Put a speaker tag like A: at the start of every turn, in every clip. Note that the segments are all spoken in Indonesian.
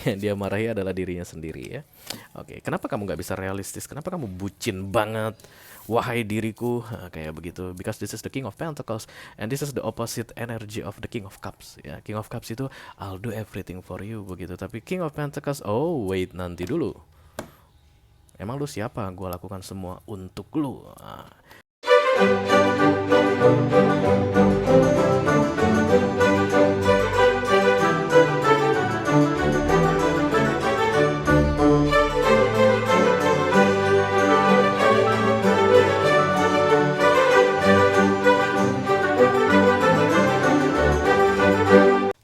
A: Yang dia marahi adalah dirinya sendiri ya. Oke, kenapa kamu nggak bisa realistis? Kenapa kamu bucin banget? Wahai diriku, kayak begitu. Because this is the King of Pentacles and this is the opposite energy of the King of Cups. Ya, King of Cups itu I'll do everything for you begitu. Tapi King of Pentacles, oh wait nanti dulu. Emang lu siapa? Gua lakukan semua untuk lu.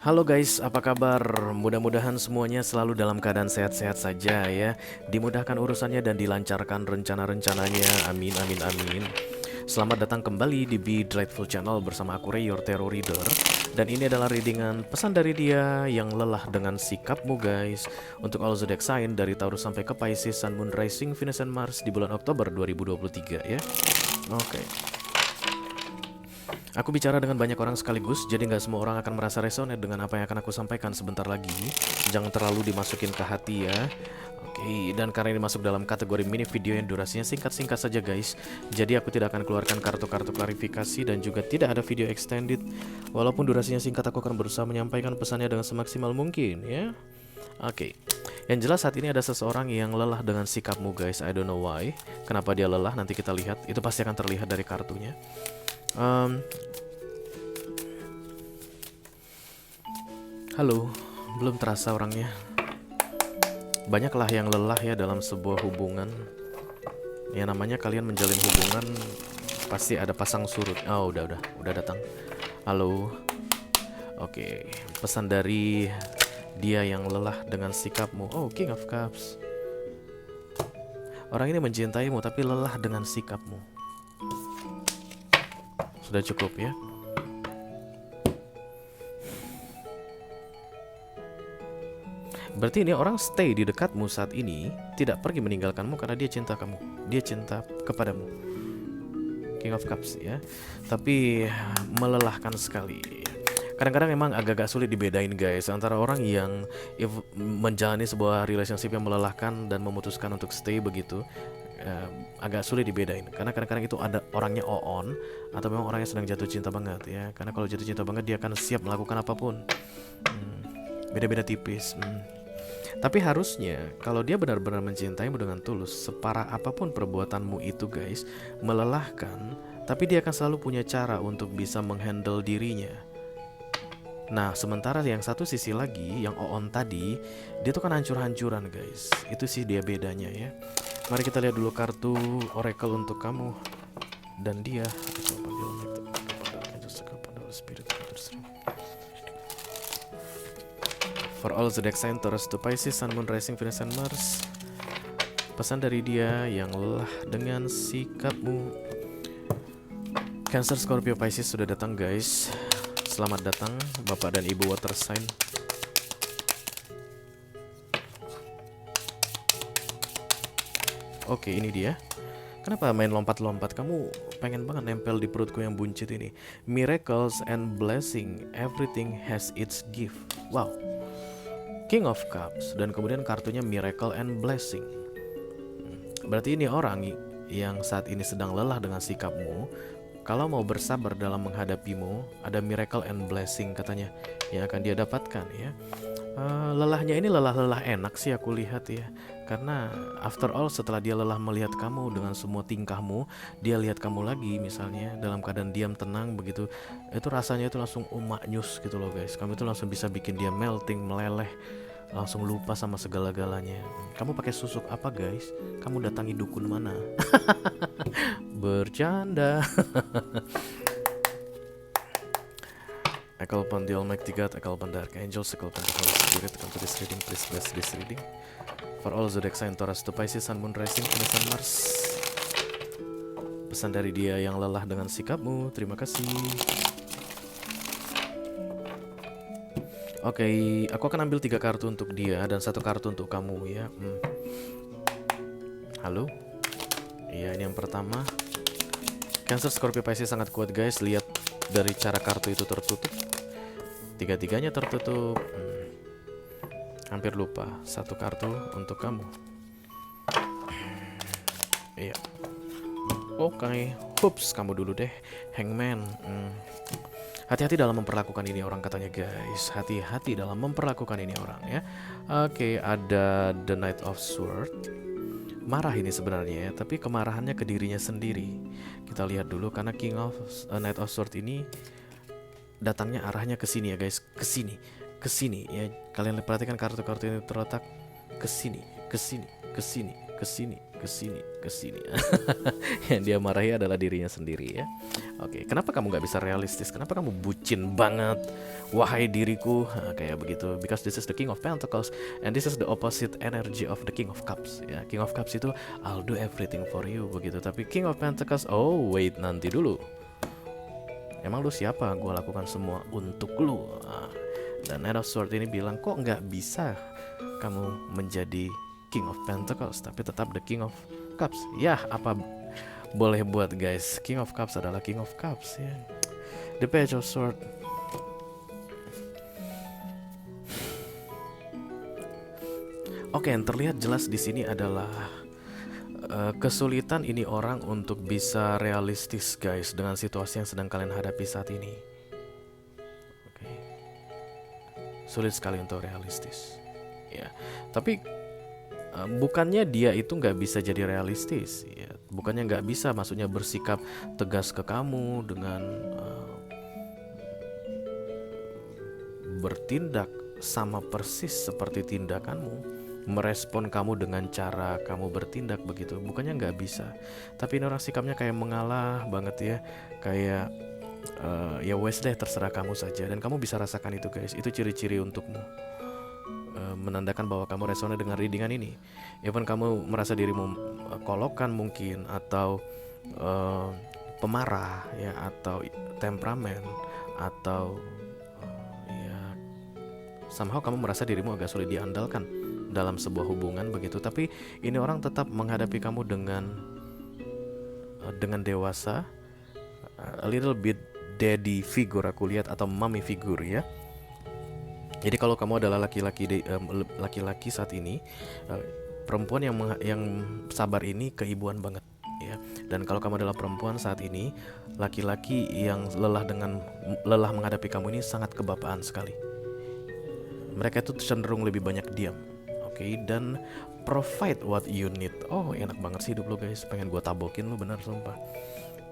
A: Halo guys, apa kabar? Mudah-mudahan semuanya selalu dalam keadaan sehat-sehat saja ya. Dimudahkan urusannya dan dilancarkan rencana-rencananya. Amin, amin, amin. Selamat datang kembali di Be Dreadful Channel bersama aku Ray, your Tarot Reader. Dan ini adalah readingan pesan dari dia yang lelah dengan sikapmu guys. Untuk all zodiac sign dari Taurus sampai ke Pisces, Sun, Moon, Rising, Venus, and Mars di bulan Oktober 2023 ya. Oke. Aku bicara dengan banyak orang sekaligus, jadi nggak semua orang akan merasa resonate dengan apa yang akan aku sampaikan sebentar lagi. Jangan terlalu dimasukin ke hati ya. Oke, dan karena ini masuk dalam kategori mini video yang durasinya singkat-singkat saja guys, jadi aku tidak akan keluarkan kartu-kartu klarifikasi dan juga tidak ada video extended. Walaupun durasinya singkat, aku akan berusaha menyampaikan pesannya dengan semaksimal mungkin ya. Oke, yang jelas saat ini ada seseorang yang lelah dengan sikapmu guys. I don't know why. Kenapa dia lelah, nanti kita lihat. Itu pasti akan terlihat dari kartunya. Halo, belum terasa orangnya. Banyaklah yang lelah ya dalam sebuah hubungan. Ya namanya kalian menjalin hubungan pasti ada pasang surut. Oh, udah datang. Halo. Oke, pesan dari dia yang lelah dengan sikapmu. Oh, King of Cups. Orang ini mencintaimu tapi lelah dengan sikapmu. Sudah cukup ya. Berarti ini orang stay di dekatmu saat ini, tidak pergi meninggalkanmu karena dia cinta kamu. Dia cinta kepadamu. King of Cups ya. Tapi melelahkan sekali. Kadang-kadang emang agak-agak sulit dibedain guys antara orang yang menjalani sebuah relationship yang melelahkan dan memutuskan untuk stay begitu. Agak sulit dibedain karena kadang-kadang itu ada orangnya on atau memang orangnya sedang jatuh cinta banget ya. Karena kalau jatuh cinta banget dia akan siap melakukan apapun. Beda-beda tipis. Tapi harusnya kalau dia benar-benar mencintaimu dengan tulus, separah apapun perbuatanmu itu guys, melelahkan, tapi dia akan selalu punya cara untuk bisa menghandle dirinya. Nah, sementara yang satu sisi lagi, yang on tadi, dia tuh kan hancur-hancuran guys. Itu sih dia bedanya ya. Mari kita lihat dulu kartu oracle untuk kamu dan dia. For all zodiac sign Taurus to Pisces, Sun, Moon, Rising, Venus, and Mars. Pesan dari dia yang lelah dengan sikapmu. Cancer, Scorpio, Pisces sudah datang guys. Selamat datang Bapak dan Ibu water sign. Oke, ini dia. Kenapa main lompat-lompat? Kamu pengen banget nempel di perutku yang buncit ini. Miracles and blessing, everything has its gift. Wow. King of Cups dan kemudian kartunya Miracle and Blessing. Berarti ini orang yang saat ini sedang lelah dengan sikapmu. Kalau mau bersabar dalam menghadapimu, ada Miracle and Blessing katanya yang akan dia dapatkan ya. Lelahnya ini lelah-lelah enak sih aku lihat ya. Karena after all setelah dia lelah melihat kamu dengan semua tingkahmu, dia lihat kamu lagi misalnya dalam keadaan diam tenang begitu, itu rasanya itu langsung umaknyus gitu loh guys. Kamu itu langsung bisa bikin dia melting, meleleh, langsung lupa sama segala-galanya. Kamu pakai susuk apa guys? Kamu datangi dukun mana? Bercanda. I call upon the Almighty God, I call upon the Archangels, I call upon the Holy Spirit to come to this reading. Please bless this reading. For all zodiac sign Taurus to Pisces, Sun, Moon, Rising, Venus, and Mars. Pesan dari dia yang lelah dengan sikapmu. Terima kasih. Oke, aku akan ambil 3 kartu untuk dia dan 1 kartu untuk kamu ya. Halo. Iya, ini yang pertama. Cancer, Scorpio, Pisces sangat kuat guys. Lihat dari cara kartu itu tertutup. Tiga-tiganya tertutup. Hampir lupa, satu kartu untuk kamu. Iya. Oke, Hups, kamu dulu deh, Hangman. Hati-hati dalam memperlakukan ini orang katanya guys. Hati-hati dalam memperlakukan ini orang ya. Oke, ada The Knight of Sword. Marah ini sebenarnya ya, tapi kemarahannya ke dirinya sendiri. Kita lihat dulu karena Knight of Sword ini datangnya arahnya ke sini ya guys, ke sini ya. Kalian perhatikan kartu-kartu ini terletak ke sini, ke sini, ke sini, ke sini, ke sini, ke sini. Yang dia marahi adalah dirinya sendiri ya. Oke, kenapa kamu nggak bisa realistis? Kenapa kamu bucin banget? Wahai diriku, kayak begitu. Because this is the King of Pentacles and this is the opposite energy of the King of Cups. Ya, King of Cups itu I'll do everything for you begitu. Tapi King of Pentacles, oh wait nanti dulu. Emang lu siapa? Gua lakukan semua untuk lu. Dan Knight of Swords ini bilang kok nggak bisa kamu menjadi King of Pentacles tapi tetap the King of Cups. Ya, apa boleh buat guys. King of Cups adalah King of Cups ya. The Page of Swords. Oke, yang terlihat jelas di sini adalah kesulitan ini orang untuk bisa realistis guys dengan situasi yang sedang kalian hadapi saat ini. Oke. Sulit sekali untuk realistis. Ya, tapi bukannya dia itu nggak bisa jadi realistis ya. Bukannya nggak bisa, maksudnya bersikap tegas ke kamu dengan bertindak sama persis seperti tindakanmu, merespon kamu dengan cara kamu bertindak begitu. Bukannya nggak bisa, tapi ini orang sikapnya kayak mengalah banget ya. Kayak ya wes deh, terserah kamu saja. Dan kamu bisa rasakan itu guys. Itu ciri-ciri untukmu, menandakan bahwa kamu resonate dengan readingan ini. Even kamu merasa dirimu kolokan mungkin, atau pemarah ya, atau temperamen, atau ya somehow kamu merasa dirimu agak sulit diandalkan dalam sebuah hubungan begitu. Tapi ini orang tetap menghadapi kamu dengan dewasa, a little bit daddy figure aku lihat, atau mommy figure ya. Jadi kalau kamu adalah laki-laki saat ini, perempuan yang sabar ini keibuan banget ya. Dan kalau kamu adalah perempuan saat ini, laki-laki yang lelah menghadapi kamu ini sangat kebapaan sekali. Mereka itu cenderung lebih banyak diam, oke, dan provide what you need. Oh, enak banget sih hidup lo guys, pengen gue tabokin lo bener sumpah.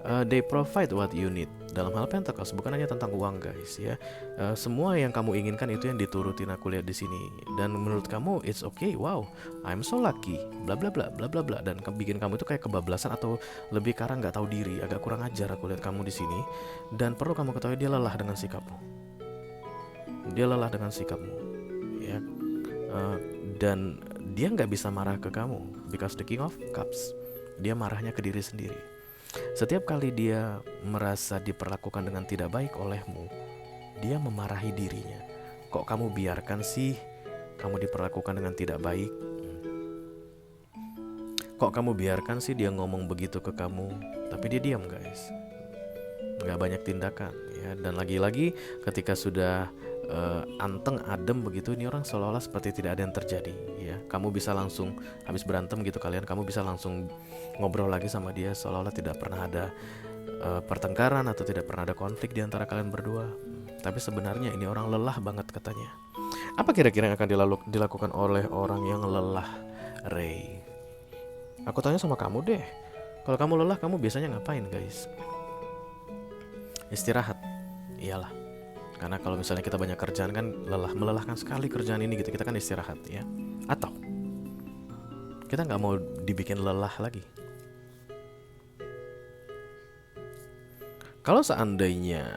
A: They provide what you need. Dalam hal Pentacles bukan hanya tentang uang guys ya. Semua yang kamu inginkan itu yang diturutin aku lihat di sini. Dan menurut kamu it's okay, wow, I'm so lucky, bla bla bla bla bla bla. Dan bikin kamu itu kayak kebablasan atau lebih karena nggak tahu diri, agak kurang ajar aku lihat kamu di sini. Dan perlu kamu ketahui dia lelah dengan sikapmu. Dia lelah dengan sikapmu ya. Dan dia nggak bisa marah ke kamu because the King of Cups. Dia marahnya ke diri sendiri. Setiap kali dia merasa diperlakukan dengan tidak baik olehmu, dia memarahi dirinya. Kok kamu biarkan sih kamu diperlakukan dengan tidak baik? Kok kamu biarkan sih dia ngomong begitu ke kamu? Tapi dia diam guys, gak banyak tindakan ya. Dan lagi-lagi ketika sudah anteng adem begitu, ini orang seolah-olah seperti tidak ada yang terjadi ya. Kamu bisa langsung habis berantem gitu kalian, kamu bisa langsung ngobrol lagi sama dia seolah-olah tidak pernah ada pertengkaran atau tidak pernah ada konflik di antara kalian berdua. Tapi sebenarnya ini orang lelah banget katanya. Apa kira-kira yang akan dilakukan oleh orang yang lelah, Ray? Aku tanya sama kamu deh. Kalau kamu lelah, kamu biasanya ngapain guys? Istirahat. Iyalah, karena kalau misalnya kita banyak kerjaan kan melelahkan sekali kerjaan ini gitu. Kita kan istirahat ya. Atau kita nggak mau dibikin lelah lagi. Kalau seandainya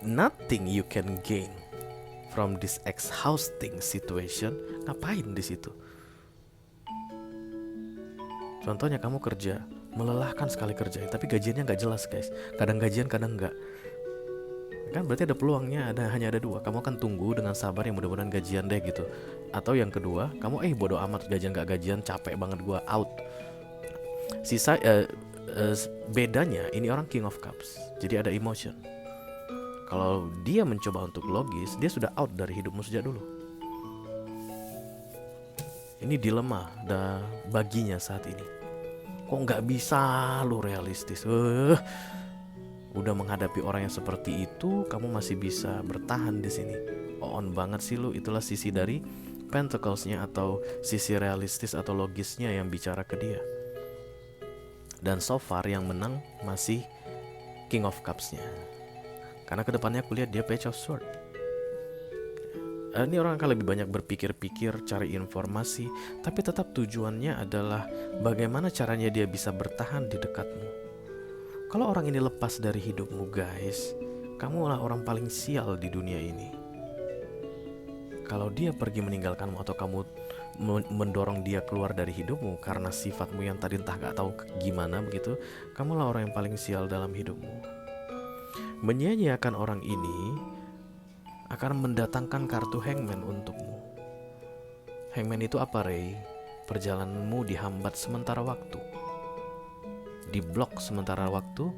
A: nothing you can gain from this exhausting situation, ngapain di situ? Contohnya kamu kerja, melelahkan sekali kerjanya, tapi gajiannya nggak jelas guys. Kadang gajian, kadang nggak. Kan berarti ada peluangnya, hanya ada dua. Kamu akan tunggu dengan sabar yang mudah-mudahan gajian deh gitu. Atau yang kedua, kamu bodo amat gajian gak gajian, capek banget gua, out. Sisa bedanya ini orang King of Cups, jadi ada emotion. Kalau dia mencoba untuk logis, dia sudah out dari hidupmu sejak dulu. Ini dilema baginya saat ini. Kok nggak bisa lu realistis? Udah menghadapi orang yang seperti itu, kamu masih bisa bertahan di sini. On banget sih lu. Itulah sisi dari Pentacles-nya atau sisi realistis atau logisnya yang bicara ke dia. Dan so far yang menang masih King of Cups-nya. Karena kedepannya aku lihat dia Page of Swords. Ini orang akan lebih banyak berpikir-pikir, cari informasi, tapi tetap tujuannya adalah bagaimana caranya dia bisa bertahan di dekatmu. Kalau orang ini lepas dari hidupmu guys, kamulah orang paling sial di dunia ini. Kalau dia pergi meninggalkanmu atau kamu mendorong dia keluar dari hidupmu karena sifatmu yang tadi entah gak tahu gimana begitu, kamulah orang yang paling sial dalam hidupmu. Menyia-nyiakan orang ini akan mendatangkan kartu Hangman untukmu. Hangman itu apa, Ray? Perjalananmu dihambat sementara waktu, diblok sementara waktu,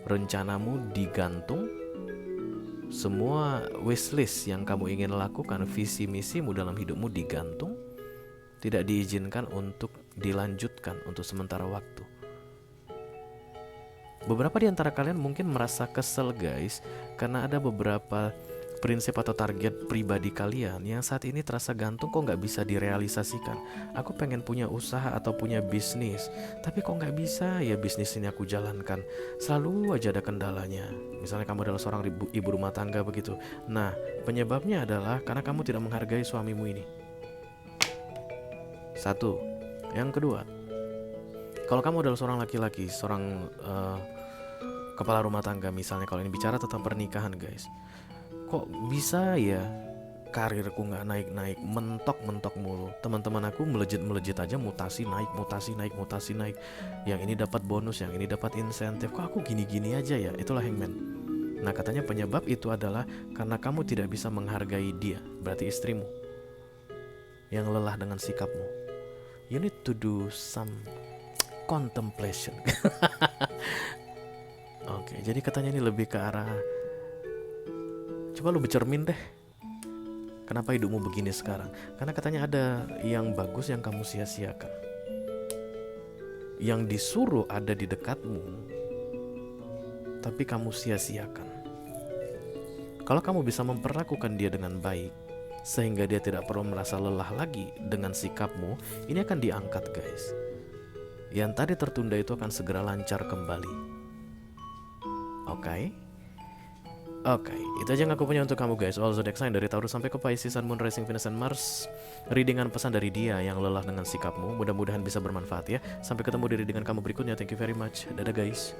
A: rencanamu digantung, semua wishlist yang kamu ingin lakukan, visi misimu dalam hidupmu digantung, tidak diizinkan untuk dilanjutkan untuk sementara waktu. Beberapa di antara kalian mungkin merasa kesel guys, karena ada beberapa prinsip atau target pribadi kalian yang saat ini terasa gantung, kok nggak bisa direalisasikan. Aku pengen punya usaha atau punya bisnis, tapi kok nggak bisa ya bisnis ini aku jalankan. Selalu aja ada kendalanya. Misalnya kamu adalah seorang ibu rumah tangga begitu. Nah, penyebabnya adalah karena kamu tidak menghargai suamimu ini. Satu. Yang kedua, kalau kamu adalah seorang laki-laki, seorang kepala rumah tangga misalnya, kalau ini bicara tentang pernikahan guys, kok bisa ya karirku nggak naik-naik, mentok mulu. Teman-teman aku melejit aja, mutasi naik. Yang ini dapat bonus, yang ini dapat insentif. Kok aku gini-gini aja ya? Itulah Hangman. Nah katanya penyebab itu adalah karena kamu tidak bisa menghargai dia, berarti istrimu yang lelah dengan sikapmu. You need to do some contemplation. Oke, jadi katanya ini lebih ke arah, coba lu bercermin deh, kenapa hidupmu begini sekarang. Karena katanya ada yang bagus yang kamu sia-siakan, yang disuruh ada di dekatmu, tapi kamu sia-siakan. Kalau kamu bisa memperlakukan dia dengan baik, sehingga dia tidak perlu merasa lelah lagi dengan sikapmu, ini akan diangkat guys. Yang tadi tertunda itu akan segera lancar kembali. Oke, itu aja yang aku punya untuk kamu guys. All zodiac sign dari Taurus sampai ke Pisces, Sun, Moon, Rising, Venus, dan Mars. Readingan pesan dari dia yang lelah dengan sikapmu. Mudah-mudahan bisa bermanfaat ya. Sampai ketemu di readingan kamu berikutnya. Thank you very much. Dadah guys.